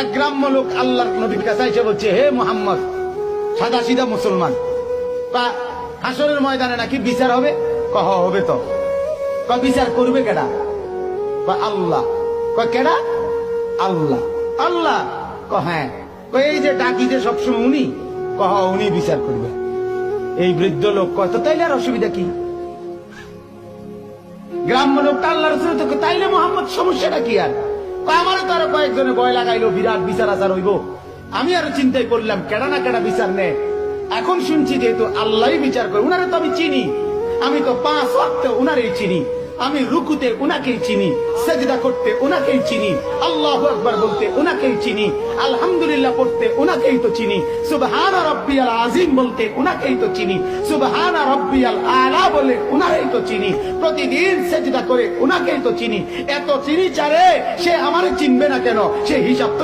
এক গ্রাম্য লোক আল্লাহর নবীর কাছে এসে বলছে, হে মুহাম্মদ, সাদা সিধা মুসলমান, হাসরের ময়দানে নাকি বিচার হবে? কহ হবে তো। বিচার করবে কেডা? আল্লাহ। কেডা? আল্লাহ। আল্লাহ? হ্যাঁ। এই যে ডাকি যে সবসময় উনি, উনি বিচার করবে। এই বৃদ্ধ লোক কয়, তো তাইলে আর অসুবিধা কি? গ্রাম্য লোকটা আল্লাহ রসুল তো, তাইলে মোহাম্মদ সমস্যাটা কি? আর আমারও তো আরো কয়েকজনে ভয় লাগাইলো, বিরাট বিচার আচার হইব। আমি আরো চিন্তাই করলাম কেডা না কেডা বিচার নেয়। এখন শুনছি যেহেতু আল্লাহ বিচার করে, উনারে তো আমি চিনি, আমি তো 5 ওয়াক্ত উনারেই চিনি, আমি রুকুতে উনাকেই চিনি, সেজদা করতে উনাকেই চিনি, আল্লাহু আকবার বলতে উনাকেই চিনি, আলহামদুলিল্লাহ পড়তে উনাকেই তো চিনি, সুবহান রাব্বিয়াল আযীম বলতে উনাকেই তো চিনি, সুবহান রাব্বিয়াল আলা বলে উনাকেই তো চিনি, প্রতিদিন সেজদা করে উনাকেই তো চিনি। এত চিনি চারে, সে আমারে চিনবে না কেন? সে হিসাব তো